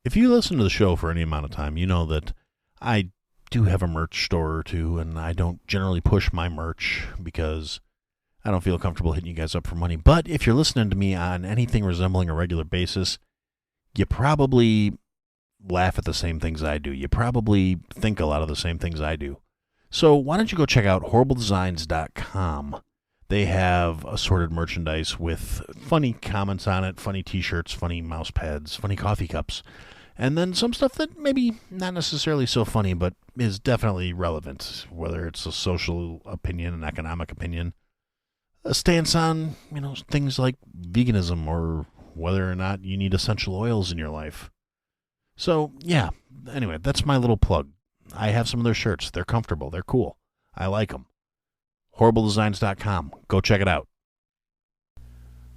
If you listen to the show for any amount of time, you know that I do have a merch store or two, and I don't generally push my merch because I don't feel comfortable hitting you guys up for money. But if you're listening to me on anything resembling a regular basis, you probably laugh at the same things I do. You probably think a lot of the same things I do. So why don't you go check out horribledesigns.com. They have assorted merchandise with funny comments on it, funny t-shirts, funny mouse pads, funny coffee cups, and then some stuff that maybe not necessarily so funny, but is definitely relevant, whether it's a social opinion, an economic opinion, a stance on, things like veganism or whether or not you need essential oils in your life. So, yeah, anyway, that's my little plug. I have some of their shirts. They're comfortable. They're cool. I like them. HorribleDesigns.com. Go check it out.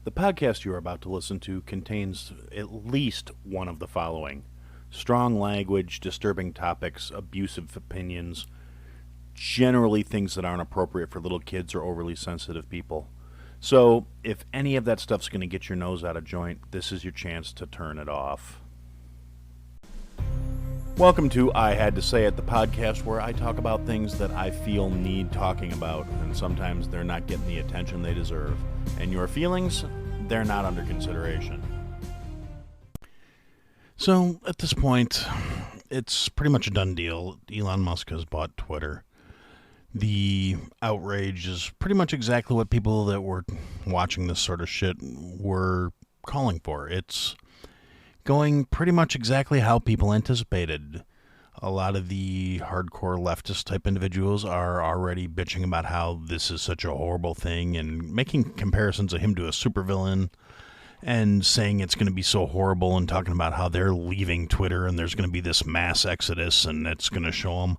The podcast you are about to listen to contains at least one of the following: strong language, disturbing topics, abusive opinions, generally things that aren't appropriate for little kids or overly sensitive people. So, if any of that stuff's going to get your nose out of joint, this is your chance to turn it off. Welcome to I Had to Say It, the podcast where I talk about things that I feel need talking about, and sometimes they're not getting the attention they deserve. And your feelings, they're not under consideration. So, at this point, it's pretty much a done deal. Elon Musk has bought Twitter. The outrage is pretty much exactly what people that were watching this sort of shit were calling for. It's going pretty much exactly how people anticipated. A lot of the hardcore leftist type individuals are already bitching about how this is such a horrible thing and making comparisons of him to a supervillain and saying it's going to be so horrible and talking about how they're leaving Twitter and there's going to be this mass exodus and it's going to show them.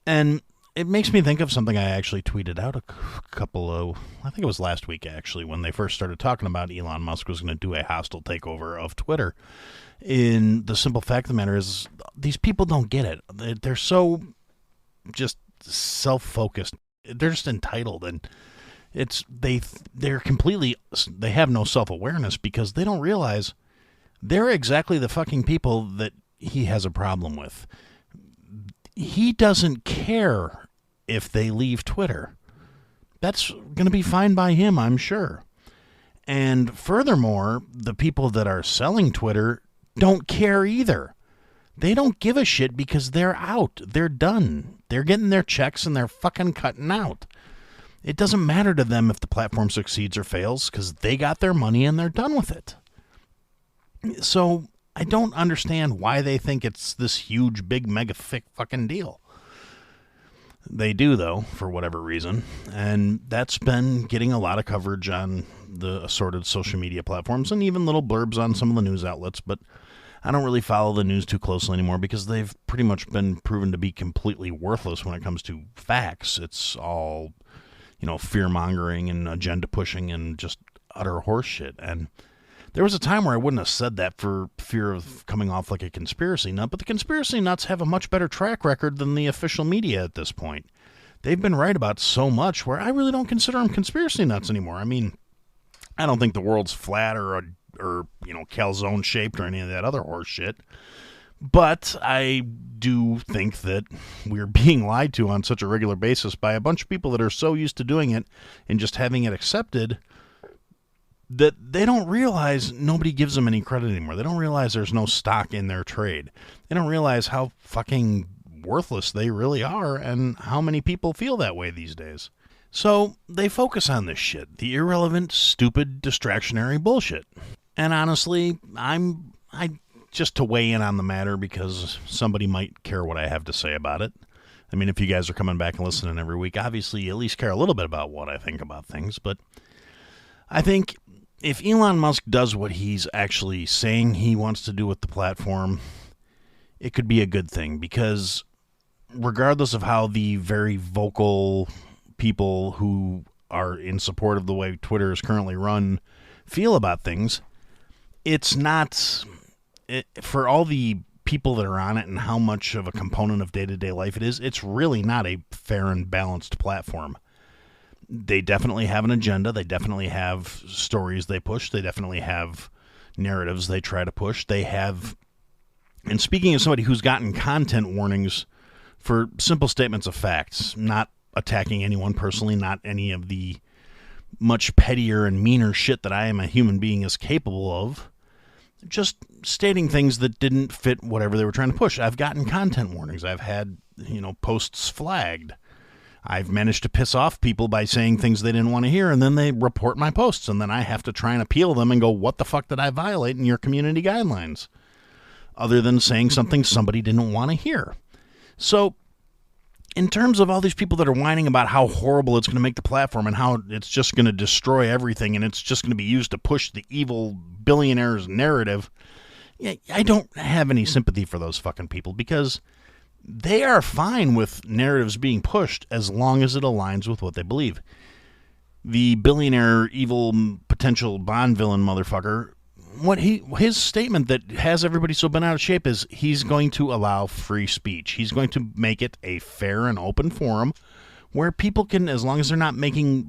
And it makes me think of something I actually tweeted out I think it was last week actually, when they first started talking about Elon Musk was going to do a hostile takeover of Twitter. In the simple fact of the matter is, these people don't get it. They're so just self-focused. They're just entitled, and they have no self-awareness because they don't realize they're exactly the fucking people that he has a problem with. He doesn't care if they leave Twitter. That's going to be fine by him, I'm sure. And furthermore, the people that are selling Twitter don't care either. They don't give a shit because they're out. They're done. They're getting their checks and they're fucking cutting out. It doesn't matter to them if the platform succeeds or fails because they got their money and they're done with it. So I don't understand why they think it's this huge, big, mega fucking deal. They do, though, for whatever reason. And that's been getting a lot of coverage on the assorted social media platforms and even little blurbs on some of the news outlets. But I don't really follow the news too closely anymore because they've pretty much been proven to be completely worthless when it comes to facts. It's all, fear-mongering and agenda-pushing and just utter horseshit. And there was a time where I wouldn't have said that for fear of coming off like a conspiracy nut, but the conspiracy nuts have a much better track record than the official media at this point. They've been right about so much where I really don't consider them conspiracy nuts anymore. I mean, I don't think the world's flat or calzone shaped or any of that other horse shit. But I do think that we're being lied to on such a regular basis by a bunch of people that are so used to doing it and just having it accepted that they don't realize nobody gives them any credit anymore. They don't realize there's no stock in their trade. They don't realize how fucking worthless they really are and how many people feel that way these days. So they focus on this shit, the irrelevant, stupid, distractionary bullshit. And honestly, I just to weigh in on the matter because somebody might care what I have to say about it. I mean, if you guys are coming back and listening every week, obviously you at least care a little bit about what I think about things. But I think if Elon Musk does what he's actually saying he wants to do with the platform, it could be a good thing because regardless of how the very vocal people who are in support of the way Twitter is currently run feel about things, it's not, for all the people that are on it and how much of a component of day-to-day life it is, it's really not a fair and balanced platform. They definitely have an agenda. They definitely have stories they push. They definitely have narratives they try to push. They have And speaking of somebody who's gotten content warnings for simple statements of facts, not attacking anyone personally, not any of the much pettier and meaner shit that I am a human being is capable of, just stating things that didn't fit whatever they were trying to push. I've gotten content warnings. I've had, posts flagged. I've managed to piss off people by saying things they didn't want to hear, and then they report my posts, and then I have to try and appeal them and go, what the fuck did I violate in your community guidelines? Other than saying something somebody didn't want to hear. So, in terms of all these people that are whining about how horrible it's going to make the platform and how it's just going to destroy everything and it's just going to be used to push the evil billionaires narrative, I don't have any sympathy for those fucking people because they are fine with narratives being pushed as long as it aligns with what they believe. The billionaire, evil, potential Bond villain motherfucker, his statement that has everybody so bent out of shape is he's going to allow free speech. He's going to make it a fair and open forum where people can, as long as they're not making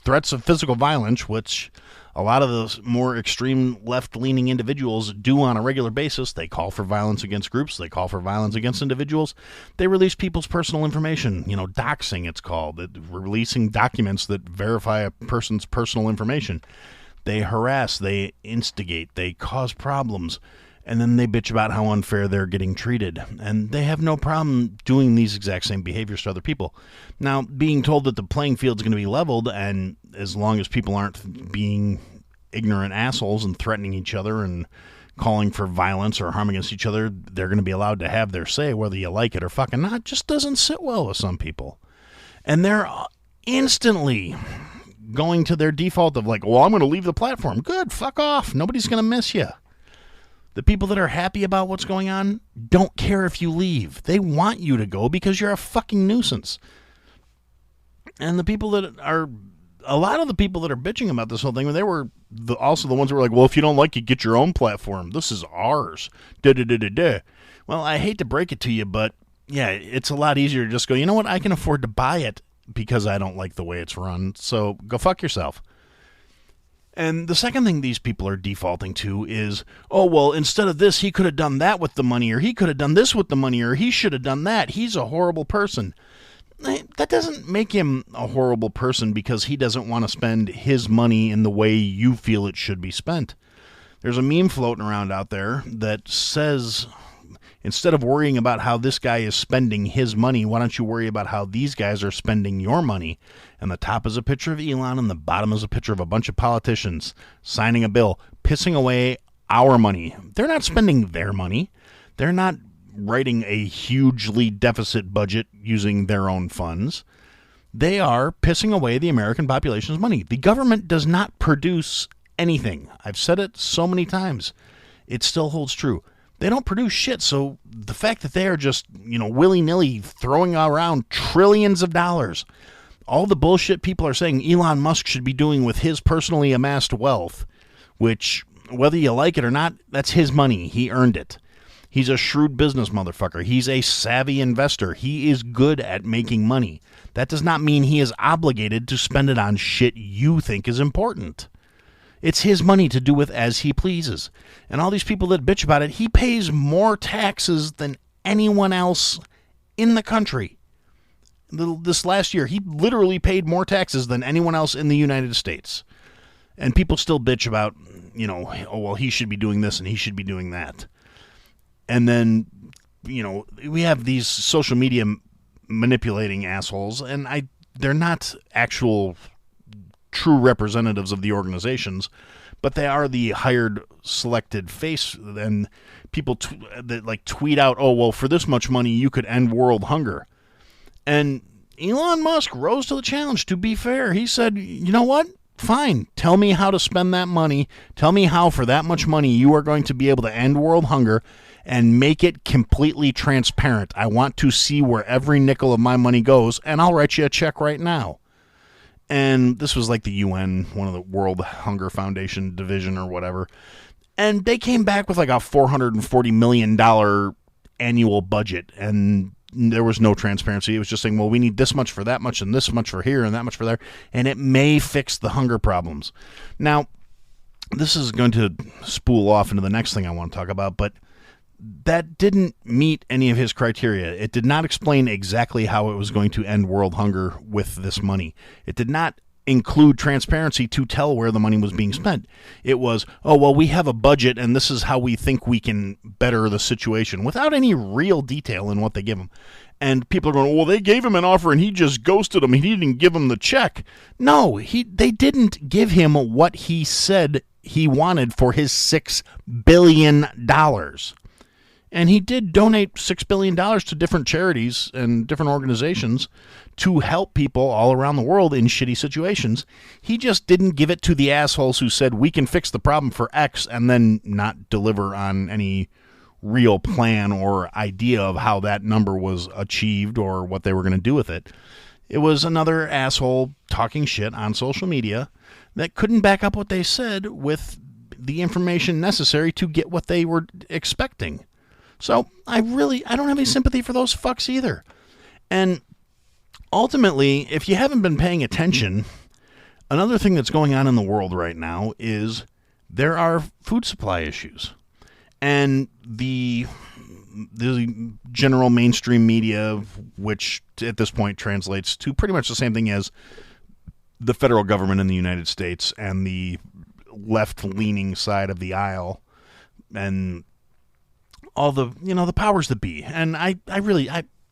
threats of physical violence, which a lot of the more extreme left-leaning individuals do on a regular basis. They call for violence against groups. They call for violence against individuals. They release people's personal information. Doxing, it's called. Releasing documents that verify a person's personal information. They harass, they instigate, they cause problems, and then they bitch about how unfair they're getting treated. And they have no problem doing these exact same behaviors to other people. Now, being told that the playing field's going to be leveled, and as long as people aren't being ignorant assholes and threatening each other and calling for violence or harm against each other, they're going to be allowed to have their say, whether you like it or fucking not, just doesn't sit well with some people. And they're instantly going to their default of I'm going to leave the platform. Good, fuck off. Nobody's going to miss you. The people that are happy about what's going on don't care if you leave. They want you to go because you're a fucking nuisance. And the people that are, a lot of the people that are bitching about this whole thing, they were also the ones who were like, well, if you don't like it, get your own platform. This is ours. Well, I hate to break it to you, but yeah, it's a lot easier to just go, you know what, I can afford to buy it because I don't like the way it's run, so go fuck yourself. And the second thing these people are defaulting to is, oh, well, instead of this, he could have done that with the money, or he could have done this with the money, or he should have done that. He's a horrible person. That doesn't make him a horrible person because he doesn't want to spend his money in the way you feel it should be spent. There's a meme floating around out there that says, instead of worrying about how this guy is spending his money, why don't you worry about how these guys are spending your money? And the top is a picture of Elon, and the bottom is a picture of a bunch of politicians signing a bill, pissing away our money. They're not spending their money. They're not writing a hugely deficit budget using their own funds. They are pissing away the American population's money. The government does not produce anything. I've said it so many times. It still holds true. They don't produce shit, so the fact that they are just, willy-nilly throwing around trillions of dollars, all the bullshit people are saying Elon Musk should be doing with his personally amassed wealth, which, whether you like it or not, that's his money. He earned it. He's a shrewd business motherfucker. He's a savvy investor. He is good at making money. That does not mean he is obligated to spend it on shit you think is important. It's his money to do with as he pleases. And all these people that bitch about it, he pays more taxes than anyone else in the country. This last year, he literally paid more taxes than anyone else in the United States. And people still bitch about, oh, well, he should be doing this and he should be doing that. And then, we have these social media manipulating assholes, and they're not actual true representatives of the organizations, but they are the hired selected face, and people that tweet out, oh, well, for this much money you could end world hunger. And Elon Musk rose to the challenge. To be fair, he said, you know what, fine, tell me how to spend that money, tell me how for that much money you are going to be able to end world hunger, and make it completely transparent. I want to see where every nickel of my money goes, and I'll write you a check right now. And this was like the UN, one of the World Hunger Foundation division or whatever. And they came back with a $440 million annual budget. And there was no transparency. It was just saying, well, we need this much for that much and this much for here and that much for there. And it may fix the hunger problems. Now, this is going to spool off into the next thing I want to talk about. But that didn't meet any of his criteria. It did not explain exactly how it was going to end world hunger with this money. It did not include transparency to tell where the money was being spent. It was, oh, well, we have a budget and this is how we think we can better the situation, without any real detail in what they give him. And people are going, well, they gave him an offer and he just ghosted him. He didn't give him the check. No, they didn't give him what he said he wanted for his $6 billion. And he did donate $6 billion to different charities and different organizations to help people all around the world in shitty situations. He just didn't give it to the assholes who said, we can fix the problem for X, and then not deliver on any real plan or idea of how that number was achieved or what they were going to do with it. It was another asshole talking shit on social media that couldn't back up what they said with the information necessary to get what they were expecting. So I don't have any sympathy for those fucks either. And ultimately, if you haven't been paying attention, another thing that's going on in the world right now is there are food supply issues. And the general mainstream media, which at this point translates to pretty much the same thing as the federal government in the United States and the left-leaning side of the aisle, and all the, the powers that be. And I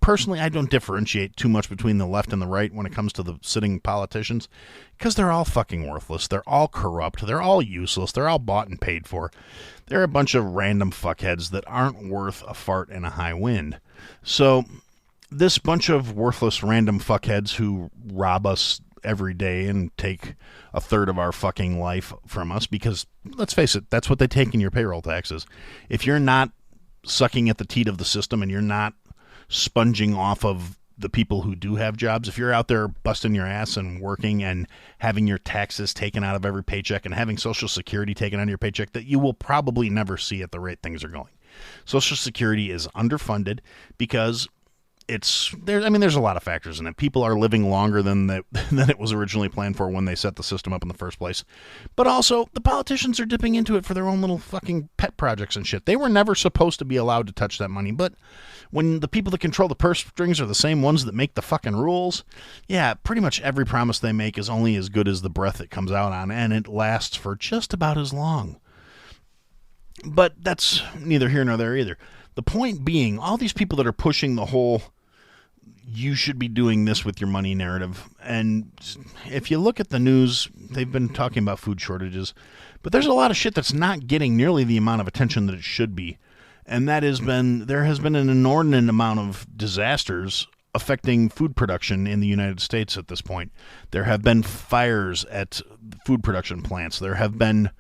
personally, I don't differentiate too much between the left and the right when it comes to the sitting politicians, because they're all fucking worthless. They're all corrupt. They're all useless. They're all bought and paid for. They're a bunch of random fuckheads that aren't worth a fart in a high wind. So this bunch of worthless random fuckheads who rob us every day and take a third of our fucking life from us, because let's face it, that's what they take in your payroll taxes. If you're not sucking at the teat of the system and you're not sponging off of the people who do have jobs, if you're out there busting your ass and working and having your taxes taken out of every paycheck and having Social Security taken out of your paycheck that you will probably never see at the rate things are going. Social Security is underfunded because there's a lot of factors in it. People are living longer than it was originally planned for when they set the system up in the first place. But also, the politicians are dipping into it for their own little fucking pet projects and shit. They were never supposed to be allowed to touch that money, but when the people that control the purse strings are the same ones that make the fucking rules, yeah, pretty much every promise they make is only as good as the breath it comes out on, and it lasts for just about as long. But that's neither here nor there either. The point being, all these people that are pushing the whole you should be doing this with your money narrative, and if you look at the news, they've been talking about food shortages, but there's a lot of shit that's not getting nearly the amount of attention that it should be. And there has been an inordinate amount of disasters affecting food production in the United States at this point. There have been fires at food production plants. There have been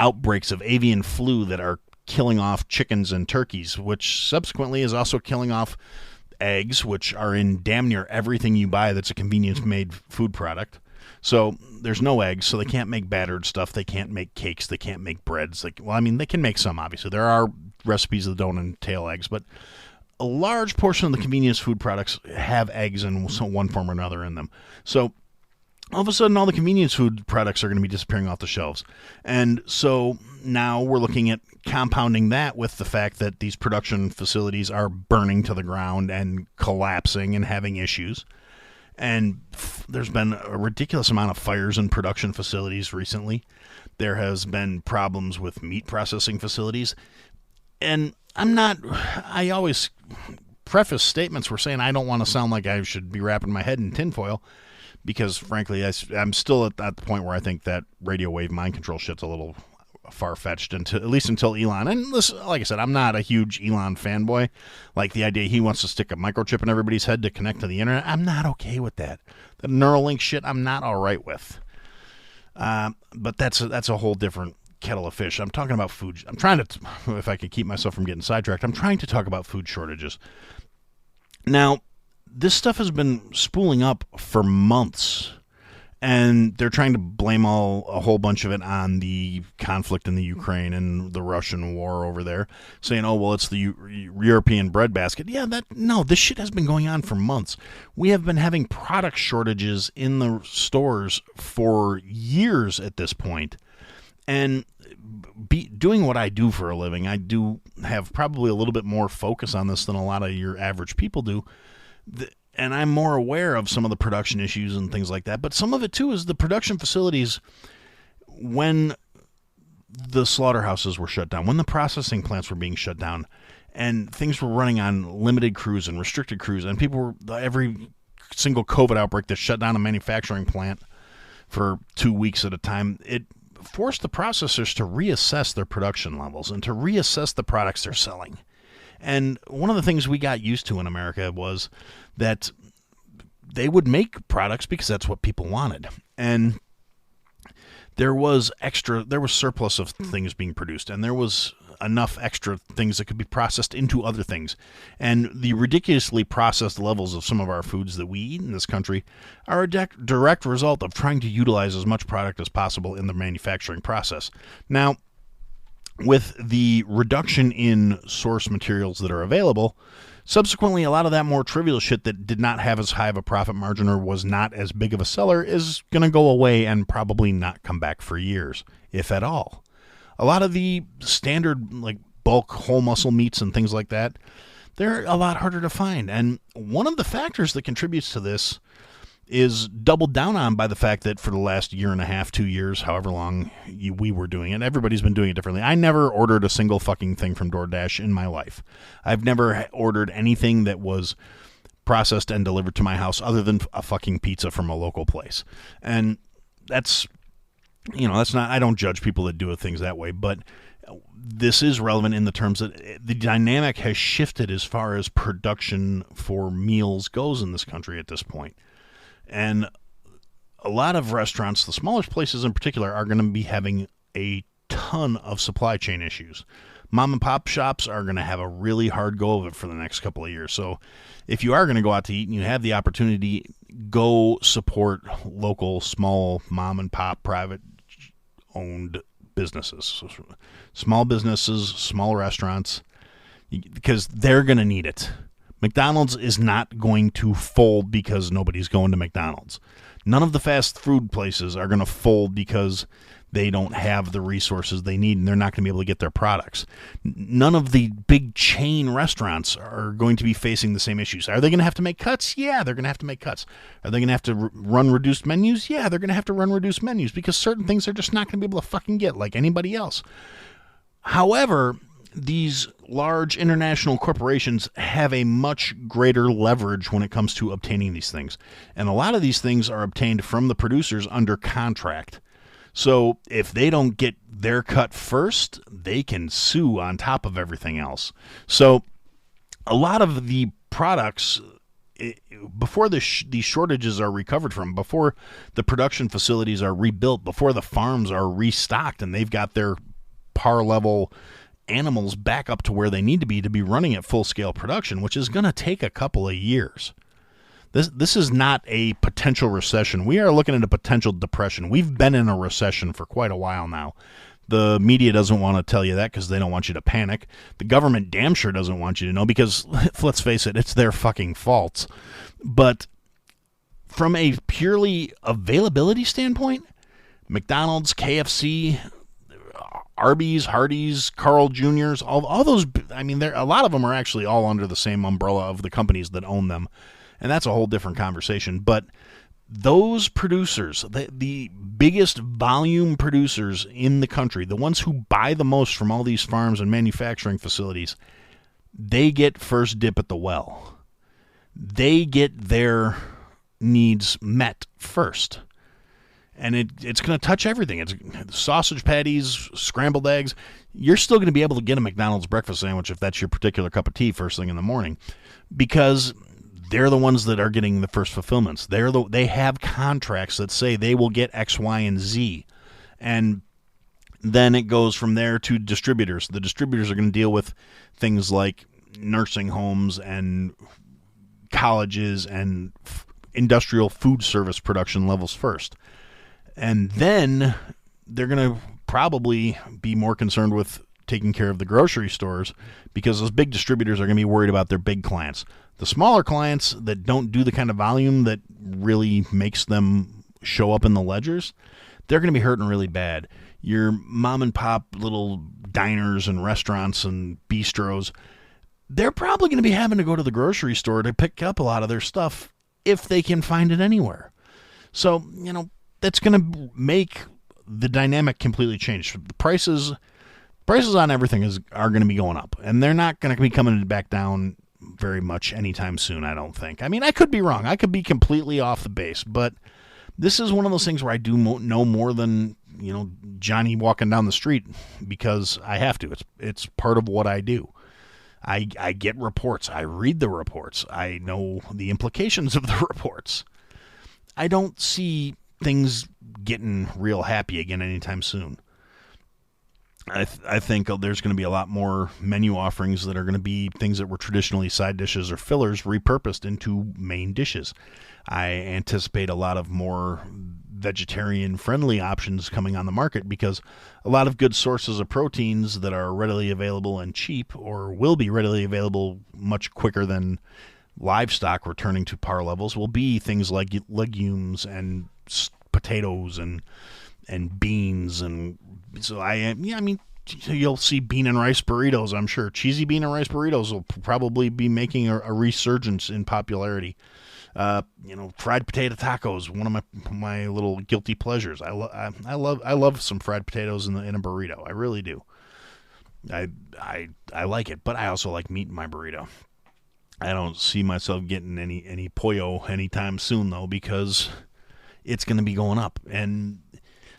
outbreaks of avian flu that are killing off chickens and turkeys, which subsequently is also killing off eggs, which are in damn near everything you buy that's a convenience-made food product. So there's no eggs, so they can't make battered stuff. They can't make cakes. They can't make breads. They can make some, obviously. There are recipes that don't entail eggs, but a large portion of the convenience food products have eggs in one form or another in them. So all of a sudden, all the convenience food products are going to be disappearing off the shelves. And so now we're looking at compounding that with the fact that these production facilities are burning to the ground and collapsing and having issues. And there's been a ridiculous amount of fires in production facilities recently. There has been problems with meat processing facilities. And I always preface statements where saying I don't want to sound like I should be wrapping my head in tinfoil, because frankly, I'm still at the point where I think that radio wave mind control shit's a little far-fetched, at least until Elon. And listen, like I said, I'm not a huge Elon fanboy. Like the idea he wants to stick a microchip in everybody's head to connect to the internet, I'm not okay with that. The Neuralink shit, I'm not all right with. But that's a whole different kettle of fish. I'm talking about food. I'm trying to, if I could keep myself from getting sidetracked, I'm trying to talk about food shortages. Now, this stuff has been spooling up for months. And they're trying to blame a whole bunch of it on the conflict in the Ukraine and the Russian war over there, saying, oh, well, it's the European breadbasket. Yeah, this shit has been going on for months. We have been having product shortages in the stores for years at this point. And doing what I do for a living, I do have probably a little bit more focus on this than a lot of your average people do. And I'm more aware of some of the production issues and things like that. But some of it, too, is the production facilities, when the slaughterhouses were shut down, when the processing plants were being shut down, and things were running on limited crews and restricted crews, and people were, every single COVID outbreak that shut down a manufacturing plant for 2 weeks at a time, it forced the processors to reassess their production levels and to reassess the products they're selling. And one of the things we got used to in America was that they would make products because that's what people wanted. And there was surplus of things being produced, and there was enough extra things that could be processed into other things. And the ridiculously processed levels of some of our foods that we eat in this country are a direct result of trying to utilize as much product as possible in the manufacturing process. Now, with the reduction in source materials that are available, subsequently, a lot of that more trivial shit that did not have as high of a profit margin or was not as big of a seller is going to go away and probably not come back for years, if at all. A lot of the standard, like, bulk whole muscle meats and things like that, they're a lot harder to find. And one of the factors that contributes to this is doubled down on by the fact that for the last year and a half, 2 years, however long we were doing it, everybody's been doing it differently. I never ordered a single fucking thing from DoorDash in my life. I've never ordered anything that was processed and delivered to my house other than a fucking pizza from a local place. And that's not, I don't judge people that do things that way, but this is relevant in the terms that the dynamic has shifted as far as production for meals goes in this country at this point. And a lot of restaurants, the smaller places in particular, are going to be having a ton of supply chain issues. Mom and pop shops are going to have a really hard go of it for the next couple of years. So if you are going to go out to eat and you have the opportunity, go support local, small, mom and pop, private owned businesses. Small businesses, small restaurants, because they're going to need it. McDonald's is not going to fold because nobody's going to McDonald's. None of the fast food places are going to fold because they don't have the resources they need and they're not going to be able to get their products. None of the big chain restaurants are going to be facing the same issues. Are they going to have to make cuts? Yeah, they're going to have to make cuts. Are they going to have to run reduced menus? Yeah, they're going to have to run reduced menus because certain things they're just not going to be able to fucking get like anybody else. However, these large international corporations have a much greater leverage when it comes to obtaining these things. And a lot of these things are obtained from the producers under contract. So if they don't get their cut first, they can sue on top of everything else. So a lot of the products, before these shortages are recovered from, before the production facilities are rebuilt, before the farms are restocked and they've got their par level animals back up to where they need to be running at full-scale production, which is going to take a couple of years. This is not a potential recession. We are looking at a potential depression. We've been in a recession for quite a while now. The media doesn't want to tell you that because they don't want you to panic. The government damn sure doesn't want you to know because, let's face it, it's their fucking faults. But from a purely availability standpoint, McDonald's, KFC, Arby's, Hardee's, Carl Jr.'s, all those, I mean, a lot of them are actually all under the same umbrella of the companies that own them, and that's a whole different conversation. But those producers, the biggest volume producers in the country, the ones who buy the most from all these farms and manufacturing facilities, they get first dip at the well. They get their needs met first. And it's going to touch everything. It's sausage patties, scrambled eggs. You're still going to be able to get a McDonald's breakfast sandwich if that's your particular cup of tea first thing in the morning, because they're the ones that are getting the first fulfillments. They have contracts that say they will get X, Y, and Z. And then it goes from there to distributors. The distributors are going to deal with things like nursing homes and colleges and industrial food service production levels first. And then they're going to probably be more concerned with taking care of the grocery stores because those big distributors are going to be worried about their big clients. The smaller clients that don't do the kind of volume that really makes them show up in the ledgers, they're going to be hurting really bad. your mom and pop little diners and restaurants and bistros, they're probably going to be having to go to the grocery store to pick up a lot of their stuff if they can find it anywhere. So, that's going to make the dynamic completely change. The prices on everything are going to be going up, and they're not going to be coming back down very much anytime soon, I don't think. I mean, I could be wrong. I could be completely off the base, but this is one of those things where I do know more than, Johnny walking down the street, because I have to. It's part of what I do. I get reports. I read the reports. I know the implications of the reports. I don't see things getting real happy again anytime soon. I think there's going to be a lot more menu offerings that are going to be things that were traditionally side dishes or fillers repurposed into main dishes. I anticipate a lot of more vegetarian-friendly options coming on the market, because a lot of good sources of proteins that are readily available and cheap, or will be readily available much quicker than livestock returning to par levels, will be things like legumes and potatoes and beans. And so you'll see bean and rice burritos, I'm sure. Cheesy bean and rice burritos will probably be making a resurgence in popularity. Fried potato tacos, one of my little guilty pleasures. I love some fried potatoes in a burrito. I really do. I like it, but I also like meat in my burrito. I don't see myself getting any pollo anytime soon, though, because it's going to be going up, and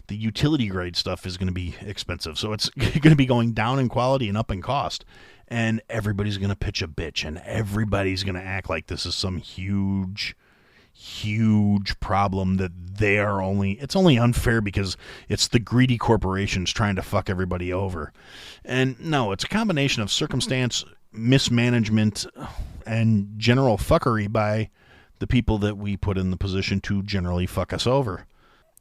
the utility grade stuff is going to be expensive. So it's going to be going down in quality and up in cost. And everybody's going to pitch a bitch, and everybody's going to act like this is some huge, huge problem that it's only unfair because it's the greedy corporations trying to fuck everybody over. And no, it's a combination of circumstance, mismanagement, and general fuckery by the people that we put in the position to generally fuck us over.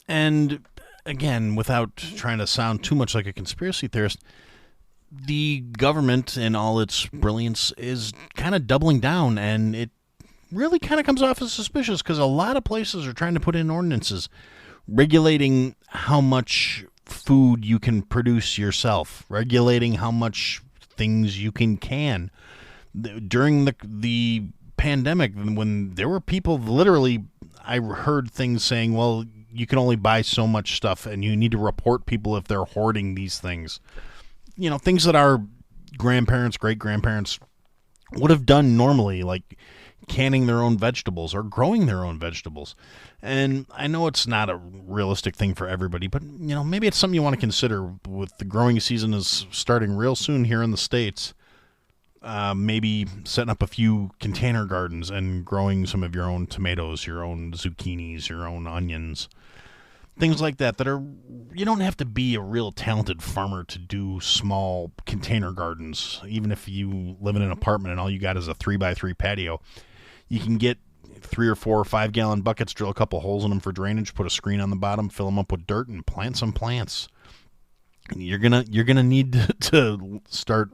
And again, without trying to sound too much like a conspiracy theorist, the government in all its brilliance is kind of doubling down, and it really kind of comes off as suspicious, because a lot of places are trying to put in ordinances regulating how much food you can produce yourself, regulating how much things you can. During the pandemic, when there were people literally, I heard things saying, well, you can only buy so much stuff, and you need to report people if they're hoarding these things. Things that our grandparents, great-grandparents would have done normally, like canning their own vegetables or growing their own vegetables. And I know it's not a realistic thing for everybody, but, maybe it's something you want to consider. With the growing season is starting real soon here in the States, maybe setting up a few container gardens and growing some of your own tomatoes, your own zucchinis, your own onions. Things like that you don't have to be a real talented farmer to do small container gardens. Even if you live in an apartment and all you got is a 3x3 patio, you can get 3 or 4 or 5 gallon buckets, drill a couple holes in them for drainage, put a screen on the bottom, fill them up with dirt, and plant some plants. You're gonna need to start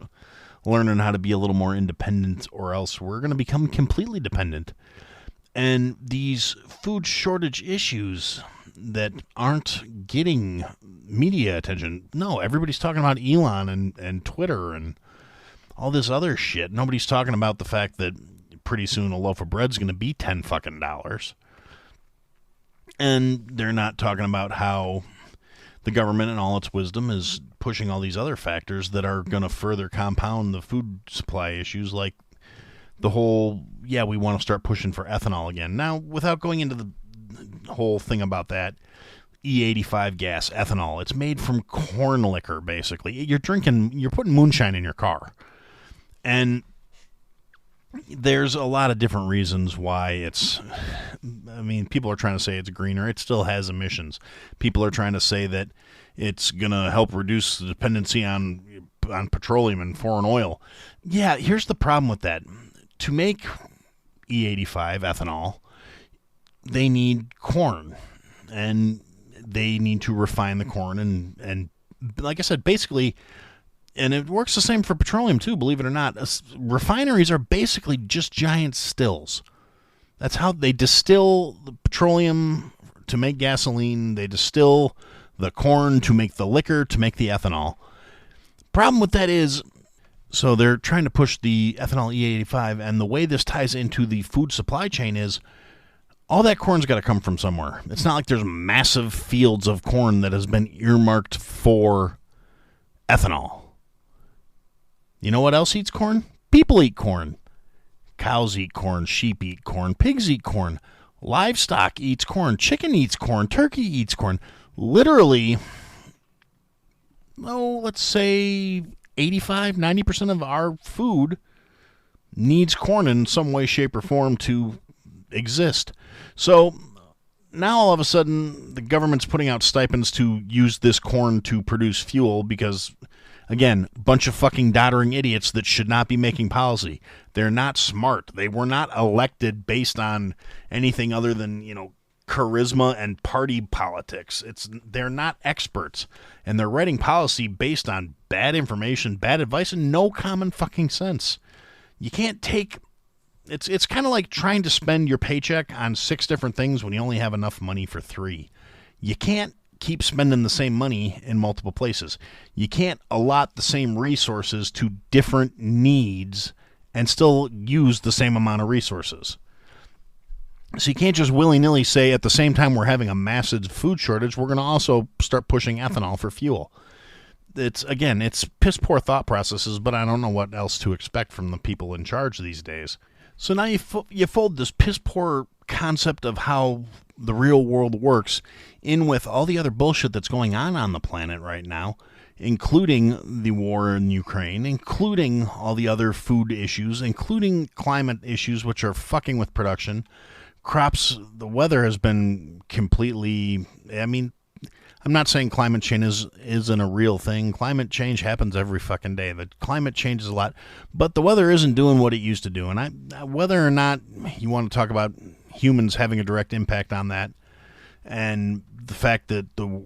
learning how to be a little more independent, or else we're gonna become completely dependent. And these food shortage issues that aren't getting media attention. No, everybody's talking about Elon and Twitter and all this other shit. Nobody's talking about the fact that pretty soon a loaf of bread's going to be $10 fucking. And they're not talking about how the government in all its wisdom is pushing all these other factors that are going to further compound the food supply issues, like the whole, we want to start pushing for ethanol again. Now, without going into the whole thing about that, E85 gas, ethanol, it's made from corn liquor, basically. You're putting moonshine in your car. And there's a lot of different reasons why people are trying to say it's greener. It still has emissions. People are trying to say that it's going to help reduce the dependency on petroleum and foreign oil. Yeah, here's the problem with that. To make E85 ethanol, they need corn, and they need to refine the corn, and like I said, basically, and it works the same for petroleum too, believe it or not. Refineries are basically just giant stills. That's how they distill the petroleum to make gasoline. They distill the corn, to make the liquor, to make the ethanol. Problem with that is, so they're trying to push the ethanol E85, and the way this ties into the food supply chain is all that corn's got to come from somewhere. It's not like there's massive fields of corn that has been earmarked for ethanol. You know what else eats corn? People eat corn. Cows eat corn. Sheep eat corn. Pigs eat corn. Livestock eats corn. Chicken eats corn. Turkey eats corn. Literally, let's say 85-90% of our food needs corn in some way, shape, or form to exist. So now all of a sudden the government's putting out stipends to use this corn to produce fuel because, again, a bunch of fucking doddering idiots that should not be making policy. They're not smart. They were not elected based on anything other than, charisma and party politics. They're not experts, and they're writing policy based on bad information, bad advice, and no common fucking sense. You can't take... It's kind of like trying to spend your paycheck on 6 different things when you only have enough money for 3. You can't keep spending the same money in multiple places. You can't allot the same resources to different needs and still use the same amount of resources. So you can't just willy-nilly say at the same time we're having a massive food shortage, we're going to also start pushing ethanol for fuel. It's piss poor thought processes, but I don't know what else to expect from the people in charge these days. So now you fold this piss poor concept of how the real world works in with all the other bullshit that's going on the planet right now, including the war in Ukraine, including all the other food issues, including climate issues, which are fucking with production. Crops, the weather has been completely... I'm not saying climate change isn't a real thing. Climate change happens every fucking day. The climate changes a lot, but the weather isn't doing what it used to do. And whether or not you want to talk about humans having a direct impact on that, and the fact that the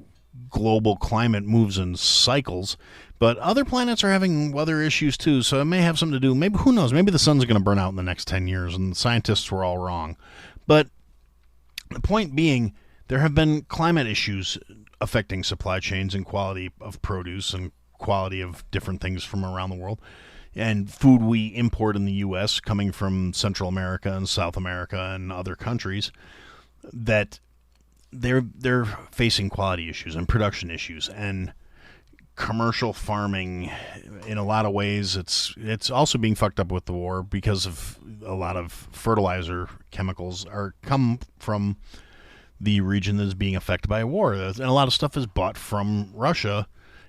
global climate moves in cycles, but other planets are having weather issues too, so it may have something to do. Maybe, who knows? Maybe the sun's going to burn out in the next 10 years, and the scientists were all wrong. But the point being, there have been climate issues affecting supply chains and quality of produce and quality of different things from around the world. And food we import in the U.S. coming from Central America and South America and other countries, that they're facing quality issues and production issues. And commercial farming, in a lot of ways, it's also being fucked up with the war because of a lot of fertilizer chemicals come from the region that is being affected by a war. And a lot of stuff is bought from Russia,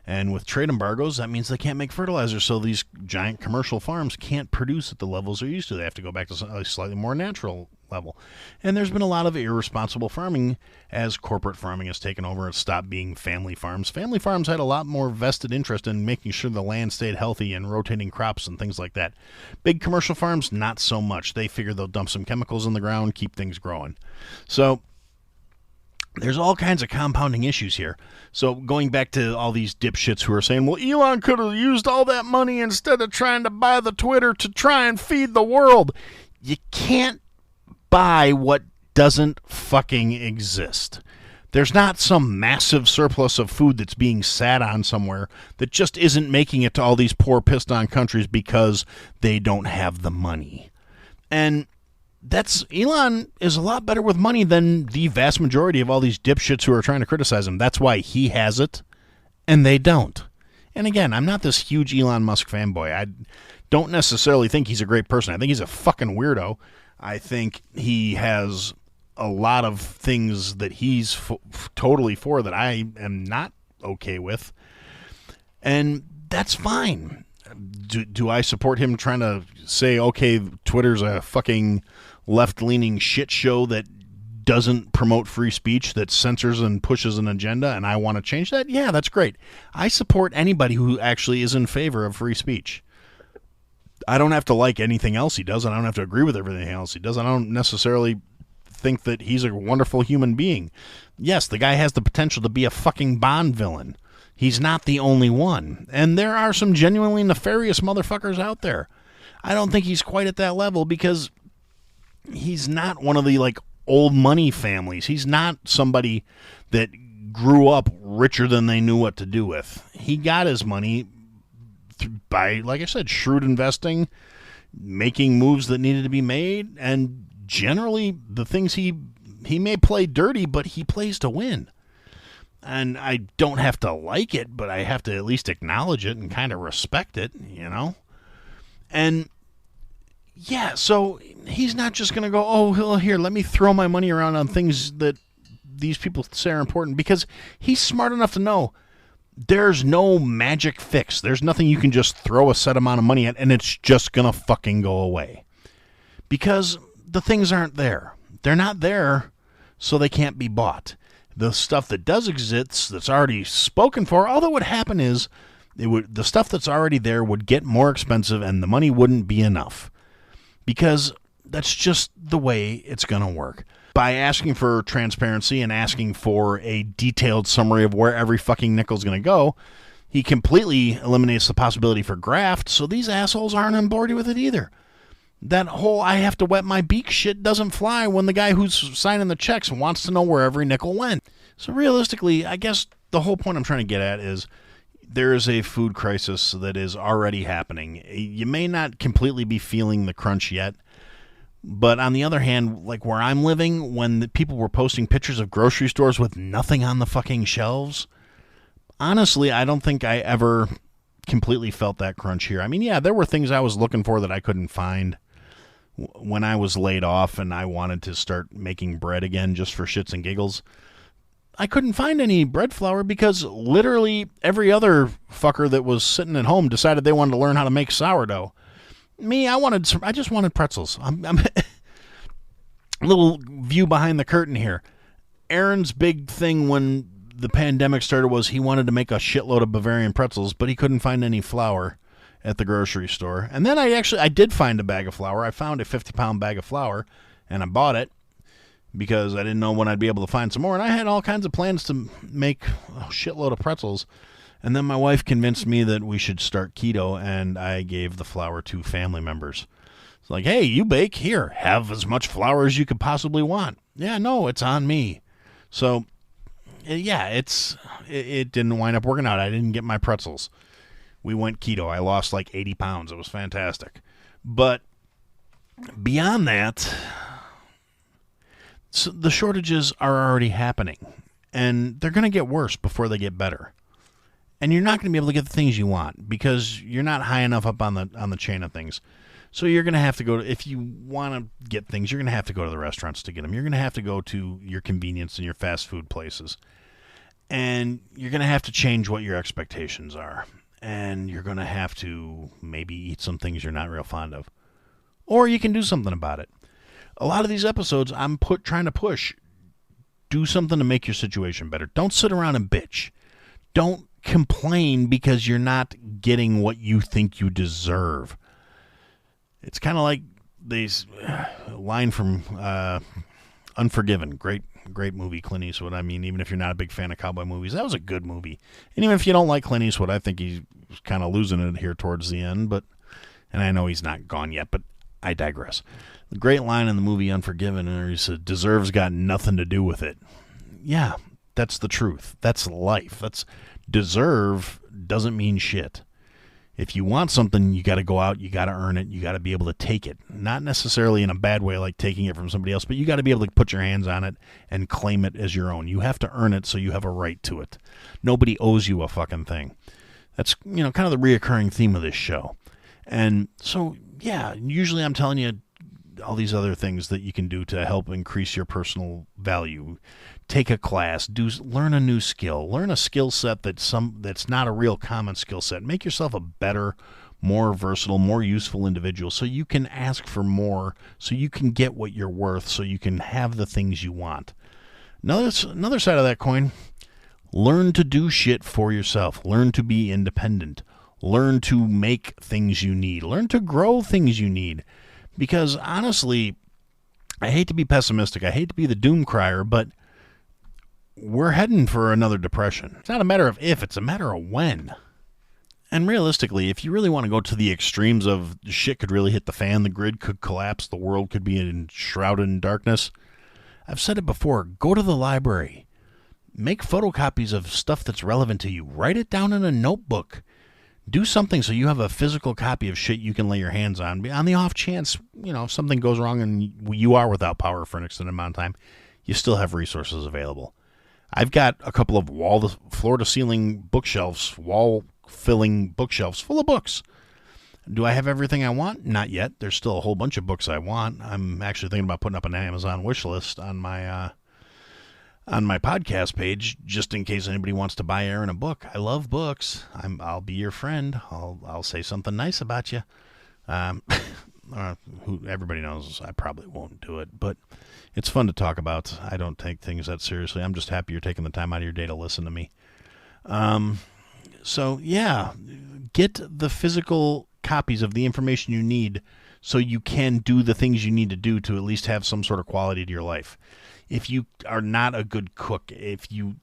and with trade embargoes, that means they can't make fertilizer, so these giant commercial farms can't produce at the levels they're used to. They have to go back to a slightly more natural level. And there's been a lot of irresponsible farming as corporate farming has taken over and stopped being family farms. Family farms had a lot more vested interest in making sure the land stayed healthy and rotating crops and things like that. Big commercial farms, not so much. They figure they'll dump some chemicals in the ground, keep things growing. So there's all kinds of compounding issues here. So going back to all these dipshits who are saying, well, Elon could have used all that money instead of trying to buy the Twitter to try and feed the world. You can't buy what doesn't fucking exist. There's not some massive surplus of food that's being sat on somewhere that just isn't making it to all these poor pissed-on countries because they don't have the money. And Elon is a lot better with money than the vast majority of all these dipshits who are trying to criticize him. That's why he has it, and they don't. And again, I'm not this huge Elon Musk fanboy. I don't necessarily think he's a great person. I think he's a fucking weirdo. I think he has a lot of things that he's totally for that I am not okay with. And that's fine. Do I support him trying to say, okay, Twitter's a fucking left-leaning shit show that doesn't promote free speech, that censors and pushes an agenda, and I want to change that? Yeah, that's great. I support anybody who actually is in favor of free speech. I don't have to like anything else he does, and I don't have to agree with everything else he does. I don't necessarily think that he's a wonderful human being. Yes, the guy has the potential to be a fucking Bond villain. He's not the only one. And there are some genuinely nefarious motherfuckers out there. I don't think he's quite at that level because he's not one of the, old money families. He's not somebody that grew up richer than they knew what to do with. He got his money by, like I said, shrewd investing, making moves that needed to be made, and generally the things he may play dirty, but he plays to win. And I don't have to like it, but I have to at least acknowledge it and kind of respect it, you know? And yeah, so he's not just going to go, oh, here, let me throw my money around on things that these people say are important, because he's smart enough to know there's no magic fix. There's nothing you can just throw a set amount of money at and it's just going to fucking go away. Because the things aren't there. They're not there, so they can't be bought. The stuff that does exist, that's already spoken for, all that would happen is the stuff that's already there would get more expensive and the money wouldn't be enough. Because that's just the way it's going to work. By asking for transparency and asking for a detailed summary of where every fucking nickel's going to go, he completely eliminates the possibility for graft, so these assholes aren't on board with it either. That whole I have to wet my beak shit doesn't fly when the guy who's signing the checks wants to know where every nickel went. So realistically, I guess the whole point I'm trying to get at is there is a food crisis that is already happening. You may not completely be feeling the crunch yet, but on the other hand, like where I'm living, when the people were posting pictures of grocery stores with nothing on the fucking shelves, honestly, I don't think I ever completely felt that crunch here. I mean, yeah, there were things I was looking for that I couldn't find when I was laid off and I wanted to start making bread again just for shits and giggles. I couldn't find any bread flour because literally every other fucker that was sitting at home decided they wanted to learn how to make sourdough. Me, I just wanted pretzels. I'm a little view behind the curtain here. Aaron's big thing when the pandemic started was he wanted to make a shitload of Bavarian pretzels, but he couldn't find any flour at the grocery store. And then I did find a bag of flour. I found a 50-pound bag of flour, and I bought it because I didn't know when I'd be able to find some more. And I had all kinds of plans to make a shitload of pretzels. And then my wife convinced me that we should start keto, and I gave the flour to family members. It's like, hey, you bake, here, have as much flour as you could possibly want. Yeah, no, it's on me. So, yeah, it didn't wind up working out. I didn't get my pretzels. We went keto. I lost like 80 pounds. It was fantastic. But beyond that, so the shortages are already happening, and they're going to get worse before they get better. And you're not going to be able to get the things you want because you're not high enough up on the chain of things. So you're going to have to go to, if you want to get things, you're going to have to go to the restaurants to get them. You're going to have to go to your convenience and your fast food places. And you're going to have to change what your expectations are. And you're going to have to maybe eat some things you're not real fond of. Or you can do something about it. A lot of these episodes, I'm trying to push. Do something to make your situation better. Don't sit around and bitch. Don't complain because you're not getting what you think you deserve. It's kind of like this line from Unforgiven. Great movie, Clint Eastwood. I mean, even if you're not a big fan of cowboy movies, that was a good movie. And even if you don't like Clint Eastwood, I think he's kind of losing it here towards the end. And I know he's not gone yet, but I digress. The great line in the movie Unforgiven, where he said, "Deserve's got nothing to do with it." Yeah, that's the truth. That's life. Deserve doesn't mean shit. If you want something, you got to go out, you got to earn it, you got to be able to take it. Not necessarily in a bad way like taking it from somebody else, but you got to be able to put your hands on it and claim it as your own. You have to earn it so you have a right to it. Nobody owes you a fucking thing. That's, kind of the reoccurring theme of this show. And so, yeah, usually I'm telling you all these other things that you can do to help increase your personal value. Take a class, learn a new skill, learn a skill set that's not a real common skill set. Make yourself a better, more versatile, more useful individual so you can ask for more, so you can get what you're worth, so you can have the things you want. Another side of that coin, learn to do shit for yourself. Learn to be independent. Learn to make things you need. Learn to grow things you need. Because honestly, I hate to be pessimistic. I hate to be the doom crier, but we're heading for another depression. It's not a matter of if, it's a matter of when. And realistically, if you really want to go to the extremes of shit could really hit the fan, the grid could collapse, the world could be shrouded in darkness, I've said it before, go to the library. Make photocopies of stuff that's relevant to you. Write it down in a notebook. Do something so you have a physical copy of shit you can lay your hands on. On the off chance, if something goes wrong and you are without power for an extended amount of time, you still have resources available. I've got a couple of floor-to-ceiling bookshelves, wall-filling bookshelves full of books. Do I have everything I want? Not yet. There's still a whole bunch of books I want. I'm actually thinking about putting up an Amazon wish list on my podcast page, just in case anybody wants to buy Aaron a book. I love books. I'll be your friend. I'll say something nice about you. Everybody knows I probably won't do it, but it's fun to talk about. I don't take things that seriously. I'm just happy you're taking the time out of your day to listen to me. So yeah, get the physical copies of the information you need so you can do the things you need to do to at least have some sort of quality to your life. If you are not a good cook, you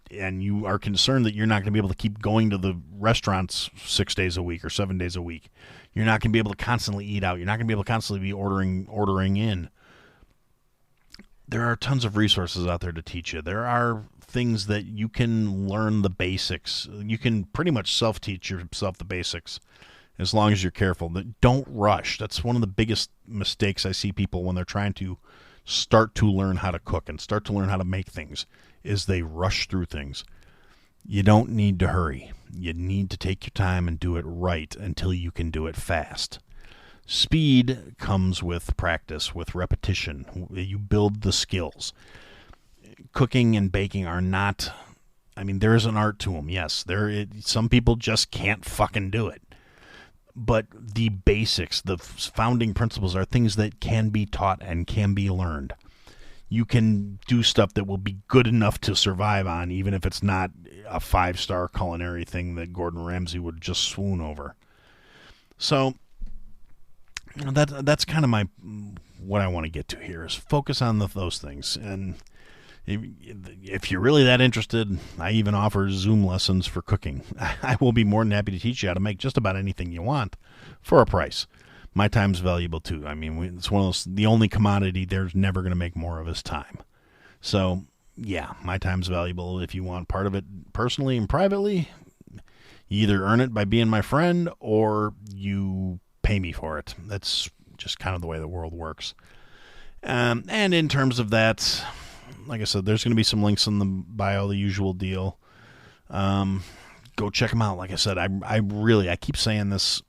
are concerned that you're not going to be able to keep going to the restaurants 6 days a week or 7 days a week, you're not going to be able to constantly eat out. You're not going to be able to constantly be ordering in. There are tons of resources out there to teach you. There are things that you can learn the basics. You can pretty much self-teach yourself the basics as long as you're careful. Don't rush. That's one of the biggest mistakes I see people when they're trying to start to learn how to cook and start to learn how to make things, is they rush through things. You don't need to hurry. You need to take your time and do it right until you can do it fast. Speed comes with practice, with repetition. You build the skills. Cooking and baking are not, there is an art to them, yes. Some people just can't fucking do it. But the basics, the founding principles are things that can be taught and can be learned. You can do stuff that will be good enough to survive on, even if it's not a 5-star culinary thing that Gordon Ramsay would just swoon over. So that's kind of what I want to get to here, is focus on those things. And if you're really that interested, I even offer Zoom lessons for cooking. I will be more than happy to teach you how to make just about anything you want for a price. My time's valuable too. It's one of those, the only commodity there's never going to make more of is time. So yeah, my time's valuable. If you want part of it personally and privately, you either earn it by being my friend or you pay me for it. That's just kind of the way the world works. And in terms of that, like I said, there's going to be some links in the bio, the usual deal. Go check them out. Like I said, I keep saying this.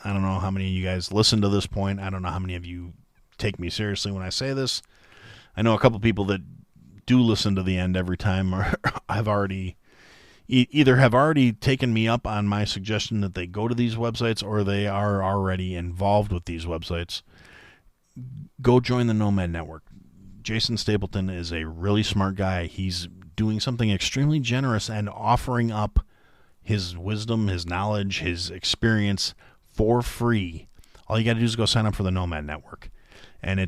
I don't know how many of you guys listen to this point. I don't know how many of you take me seriously when I say this. I know a couple people that do listen to the end every time, or have already taken me up on my suggestion that they go to these websites, or they are already involved with these websites. Go join the Nomad Network. Jason Stapleton is a really smart guy. He's doing something extremely generous and offering up his wisdom, his knowledge, his experience for free. All you got to do is go sign up for the Nomad Network. And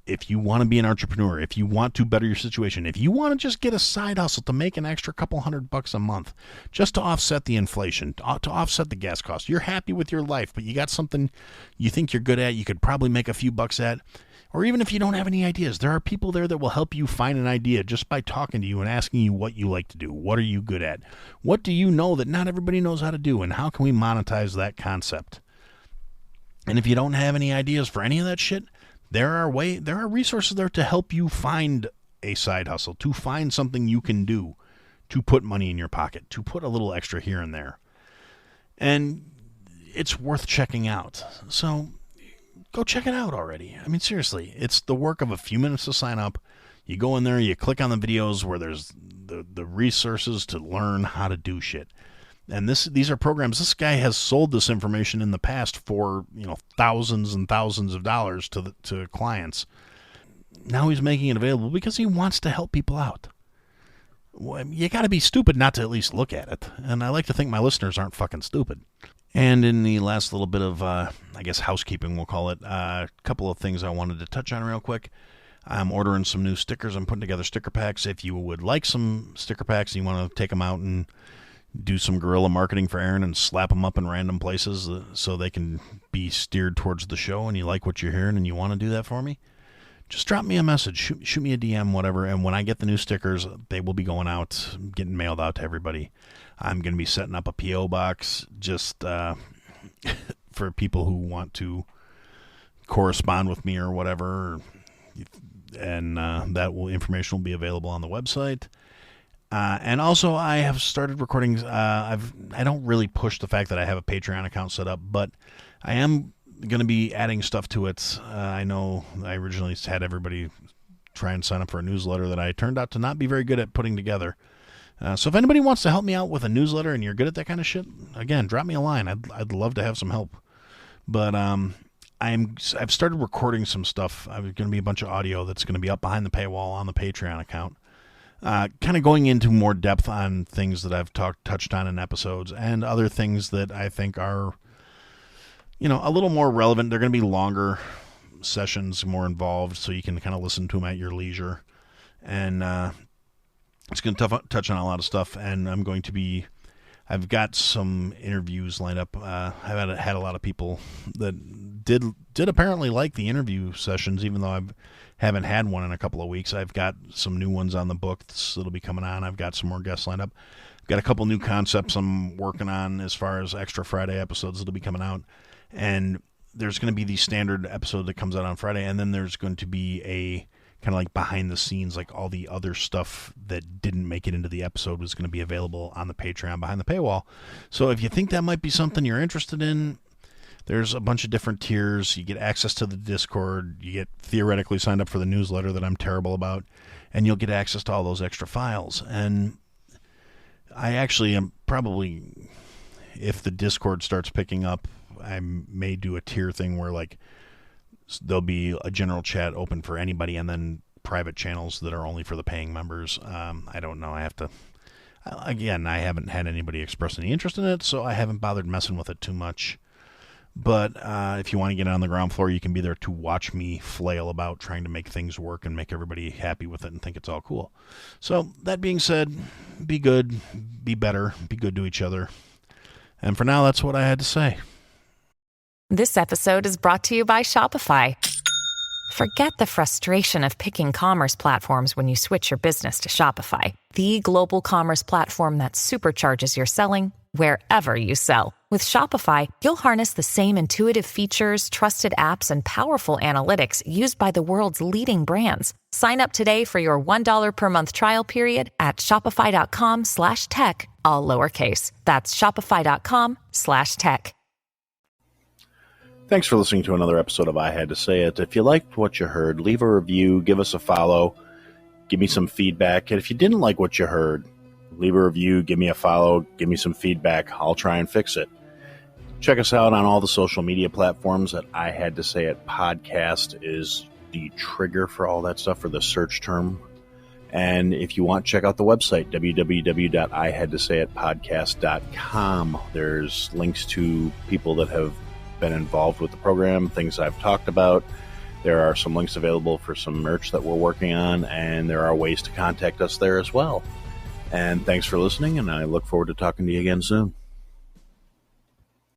if you want to be an entrepreneur, if you want to better your situation, if you want to just get a side hustle to make an extra couple $100 a month, just to offset the inflation, to offset the gas costs, you're happy with your life, but you got something you think you're good at, you could probably make a few bucks at. Or even if you don't have any ideas, there are people there that will help you find an idea just by talking to you and asking you what you like to do. What are you good at? What do you know that not everybody knows how to do? And how can we monetize that concept? And if you don't have any ideas for any of that shit, there are resources there to help you find a side hustle, to find something you can do, to put money in your pocket, to put a little extra here and there. And it's worth checking out. So go check it out already. Seriously, it's the work of a few minutes to sign up. You go in there, you click on the videos where there's the resources to learn how to do shit. And these are programs. This guy has sold this information in the past for thousands and thousands of dollars to clients. Now he's making it available because he wants to help people out. You got to be stupid not to at least look at it. And I like to think my listeners aren't fucking stupid. And in the last little bit of, housekeeping, we'll call it, a couple of things I wanted to touch on real quick. I'm ordering some new stickers. I'm putting together sticker packs. If you would like some sticker packs, you want to take them out and do some guerrilla marketing for Aaron and slap them up in random places so they can be steered towards the show, and you like what you're hearing and you want to do that for me, just drop me a message, shoot me a DM, whatever. And when I get the new stickers, they will be going out, getting mailed out to everybody. I'm going to be setting up a P.O. box just for people who want to correspond with me or whatever. And information will be available on the website. And also, I have started recording. I don't really push the fact that I have a Patreon account set up, but I am going to be adding stuff to it. I know I originally had everybody try and sign up for a newsletter that I turned out to not be very good at putting together. So if anybody wants to help me out with a newsletter and you're good at that kind of shit, again, drop me a line. I'd love to have some help. But I've started recording some stuff. I'm going to be a bunch of audio that's going to be up behind the paywall on the Patreon account. Kind of going into more depth on things that I've touched on in episodes and other things that I think are, a little more relevant. They're going to be longer sessions, more involved, so you can kind of listen to them at your leisure. And it's going to touch on a lot of stuff, and I've got some interviews lined up. I've had a lot of people that did apparently like the interview sessions, even though I haven't had one in a couple of weeks. I've got some new ones on the books that'll be coming on. I've got some more guests lined up. I've got a couple new concepts I'm working on as far as extra Friday episodes that'll be coming out. And there's going to be the standard episode that comes out on Friday, and then there's going to be a kind of like behind the scenes, like all the other stuff that didn't make it into the episode was going to be available on the Patreon behind the paywall. So if you think that might be something you're interested in, there's a bunch of different tiers. You get access to the Discord. You get theoretically signed up for the newsletter that I'm terrible about, and you'll get access to all those extra files. And I actually am probably, if the Discord starts picking up, I may do a tier thing where like there'll be a general chat open for anybody and then private channels that are only for the paying members. I don't know. I haven't had anybody express any interest in it, so I haven't bothered messing with it too much. But if you want to get on the ground floor, you can be there to watch me flail about trying to make things work and make everybody happy with it and think it's all cool. So that being said, be good, be better, be good to each other. And for now, that's what I had to say. This episode is brought to you by Shopify. Forget the frustration of picking commerce platforms when you switch your business to Shopify, the global commerce platform that supercharges your selling wherever you sell. With Shopify, you'll harness the same intuitive features, trusted apps, and powerful analytics used by the world's leading brands. Sign up today for your $1 per month trial period at shopify.com/tech, all lowercase. That's shopify.com/tech. Thanks for listening to another episode of I Had to Say It. If you liked what you heard, leave a review, give us a follow, give me some feedback. And if you didn't like what you heard, leave a review, give me a follow, give me some feedback. I'll try and fix it. Check us out on all the social media platforms. At I Had to Say It podcast is the trigger for all that stuff, for the search term. And if you want, check out the website, www.ihadtosayitpodcast.com. There's links to people that have been involved with the program, things I've talked about. There are some links available for some merch that we're working on, and there are ways to contact us there as well. And thanks for listening, and I look forward to talking to you again soon.